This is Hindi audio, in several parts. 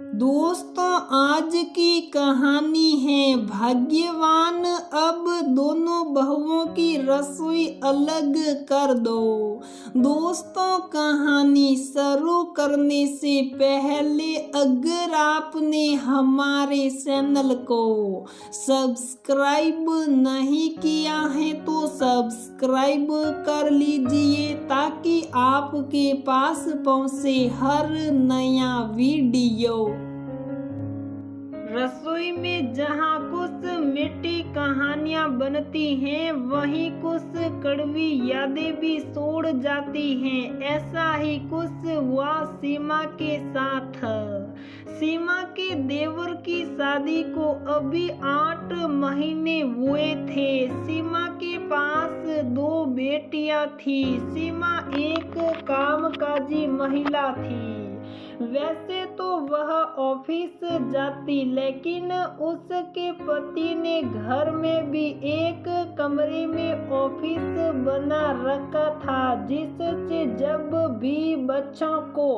दोस्तों, आज की कहानी है भाग्यवान। अब दोनों बहुओं की रसोई अलग कर दो। दोस्तों, कहानी शुरू करने से पहले अगर आपने हमारे चैनल को सब्सक्राइब नहीं किया है तो सब्सक्राइब कर लीजिए ताकि आपके पास पहुंचे हर नया वीडियो। रसोई में जहाँ कुछ मीठी कहानियाँ बनती हैं वहीं कुछ कड़वी यादें भी छोड़ जाती हैं। ऐसा ही कुछ हुआ सीमा के साथ। सीमा के देवर की शादी को अभी 8 महीने हुए थे। सीमा के पास 2 बेटियां थी। सीमा एक कामकाजी महिला थी। वैसे तो वह ऑफिस जाती, लेकिन उसके पति ने घर में भी एक कमरे में ऑफिस बना रखा था, जिससे जब भी बच्चों को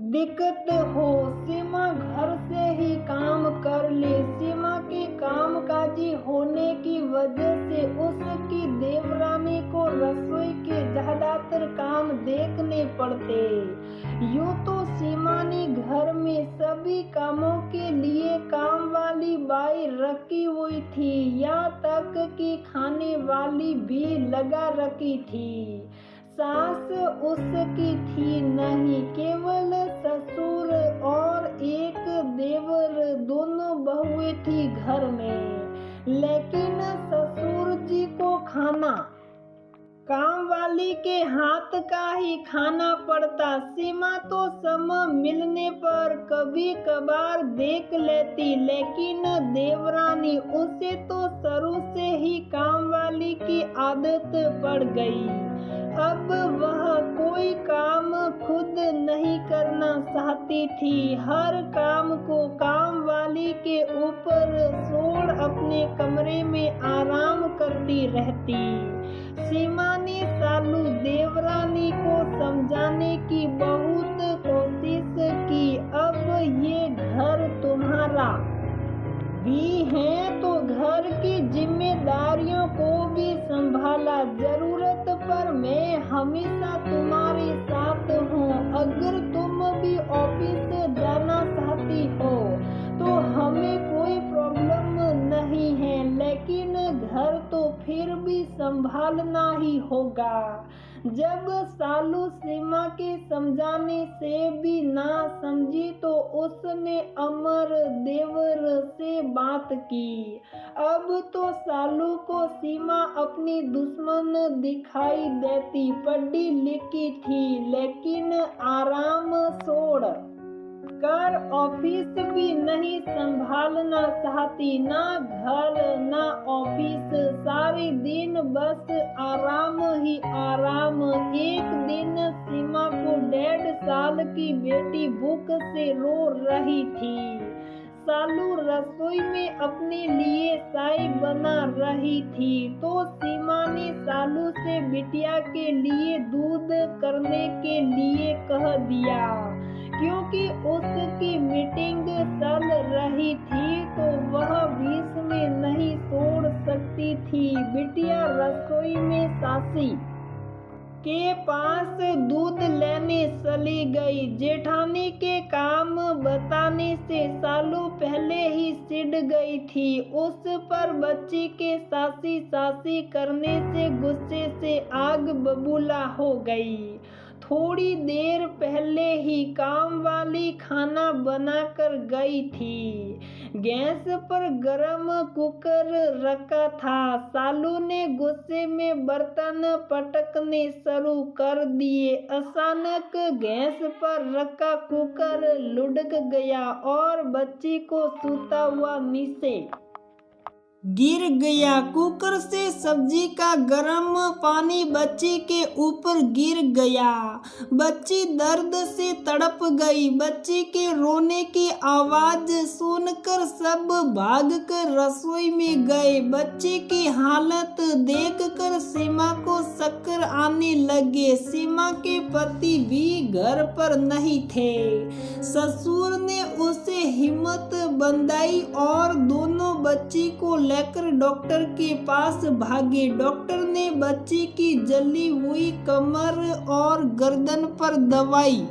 दिक्कत हो सीमा घर से ही काम कर ले। सीमा के कामकाजी होने की वजह से उसकी देवरानी को रसोई के ज्यादातर काम देखने पड़ते। यूँ तो सीमा ने घर में सभी कामों के लिए काम वाली बाई रखी हुई थी, यहाँ तक कि खाने वाली भी लगा रखी थी। सास उसकी थी नहीं, केवल ससुर और एक देवर, दोनों बहुएं थी घर में। लेकिन ससुर जी को खाना काम वाली के हाथ का ही खाना पड़ता। सीमा तो समय मिलने पर कभी कभार देख लेती, लेकिन देवरानी उसे तो शुरू से ही काम वाली की आदत पड़ गई। अब वह कोई काम खुद नहीं करना चाहती थी। हर काम को काम वाली के ऊपर छोड़ अपने कमरे में आराम करती रहती। सीमा ने सालू देवरानी को समझाने की बहुत कोशिश की। अब ये घर तुम्हारा भी है तो घर की जिम्मेदारियों को भी संभाला। जरूरत पर मैं हमेशा तुम्हारे साथ हूँ। अगर तुम भी ऑफिस जाना चाहती हो तो हमें कोई प्रॉब्लम नहीं है, लेकिन घर तो फिर भी संभालना ही होगा। जब सालू सीमा के समझाने से भी ना समझी तो उसने अमर देवर से बात की। अब तो सालू को सीमा अपनी दुश्मन दिखाई देती। पढ़ी लिखी थी, लेकिन आराम छोड़ कर ऑफिस भी नहीं संभालना चाहती। ना घर ना ऑफिस, सारे दिन बस आराम ही आराम। एक दिन सीमा को 1.5 साल की बेटी भूख से रो रही थी। सालू रसोई में अपने लिए चाय बना रही थी तो सीमा ने सालू से बिटिया के लिए दूध करने के लिए कह दिया। क्योंकि उसकी मीटिंग चल रही थी तो वह बीच में नहीं छोड़ सकती थी। बिटिया रसोई में सासी के पास दूध लेने चली गई। जेठानी के काम बताने से सालू पहले ही चिढ़ गई थी। उस पर बच्ची के सासी सासी करने से गुस्से से आग बबूला हो गई। थोड़ी देर पहले ही काम वाली खाना बनाकर गई थी। गैस पर गरम कुकर रखा था। सालू ने गुस्से में बर्तन पटकने शुरू कर दिए। अचानक गैस पर रखा कुकर लुढ़क गया और बच्ची को सूता हुआ नीचे गिर गया। कुकर से सब्जी का गर्म पानी बच्ची के ऊपर गिर गया। बच्ची दर्द से तड़प गई। बच्ची के रोने की आवाज सुनकर सब भागकर रसोई में गए। बच्ची की हालत देखकर सीमा को चक्कर आने लगे। सीमा के पति भी घर पर नहीं थे। ससुर ने उसे हिम्मत बंधाई और दोनों बच्ची को लेकर डॉक्टर के पास भागे। डॉक्टर ने बच्ची की जली हुई कमर और गर्दन पर दवाई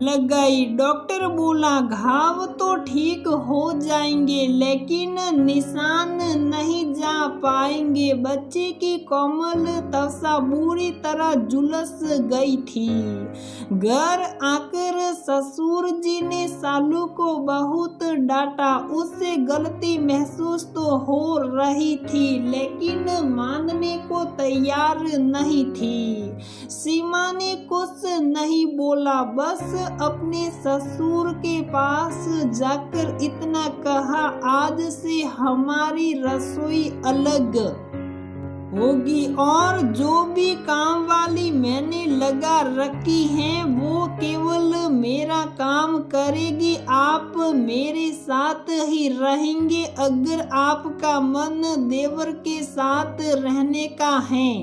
लगाई। डॉक्टर बोला घाव तो ठीक हो जाएंगे लेकिन निशान नहीं जा पाएंगे। बच्चे की कोमल त्वचा बुरी तरह झुलस गई थी। घर आकर ससुर जी ने सालू को बहुत डांटा। उससे गलती महसूस तो हो रही थी लेकिन मानने को तैयार नहीं थी। सीमा ने कुछ नहीं बोला, बस अपने ससुर के पास जाकर इतना कहा, आज से हमारी रसोई अलग होगी और जो भी काम वाली मैंने लगा रखी है वो केवल मेरा काम करेगी। आप मेरे साथ ही रहेंगे। अगर आपका मन देवर के साथ रहने का है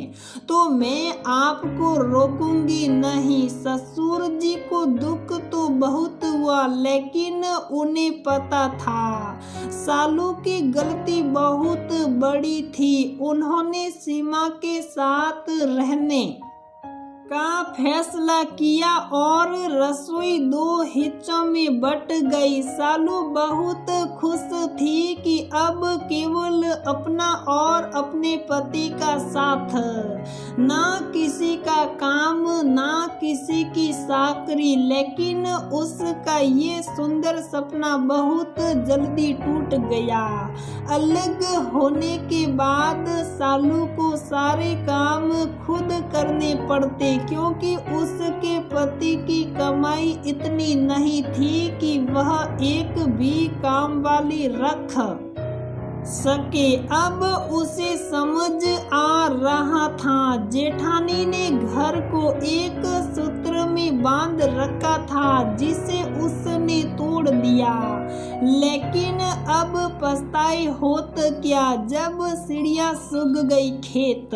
तो मैं आपको रोकूंगी नहीं। ससुर जी को दुख तो बहुत हुआ लेकिन उन्हें पता था सालू की गलती बहुत बड़ी थी। उन्होंने सीमा के साथ रहने का फैसला किया और रसोई 2 हिस्सों में बट गई। सालू बहुत खुश थी कि अब केवल अपना और अपने पति का साथ, ना किसी का काम ना किसी की साकरी। लेकिन उसका ये सुंदर सपना बहुत जल्दी टूट गया। अलग होने के बाद सालू को सारे काम खुद करने पड़ते क्योंकि उसके पति की कमाई इतनी नहीं थी कि वह एक भी काम वाली रख सके। अब उसे समझ आ रहा था जेठानी ने घर को एक सूत्र में बांध रखा था जिसे उसने तोड़ दिया। लेकिन अब पछताए होत क्या जब चिड़िया सूख गई खेत।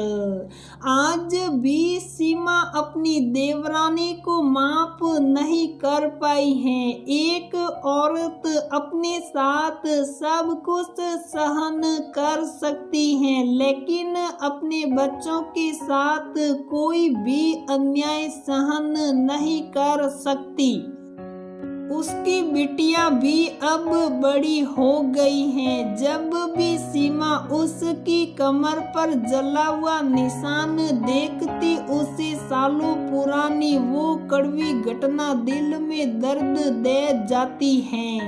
आज भी सीमा अपनी देवरानी को माफ नहीं कर पाई है। एक औरत अपने साथ सब कुछ सहन कर सकती है लेकिन अपने बच्चों के साथ कोई भी अन्याय सहन नहीं कर सकती। उसकी बिटिया भी अब बड़ी हो गई हैं। जब भी सीमा उसकी कमर पर जला हुआ निशान देखती उसे सालों पुरानी वो कड़वी घटना दिल में दर्द दे जाती है।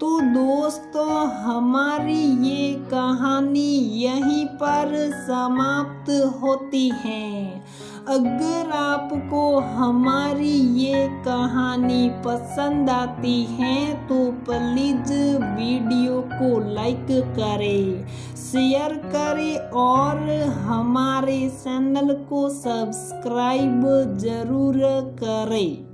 तो दोस्तों हमारी ये कहानी यहीं पर समाप्त होती है। अगर आपको हमारी ये कहानी पसंद आती है तो प्लीज वीडियो को लाइक करें, शेयर करें और हमारे चैनल को सब्सक्राइब जरूर करें।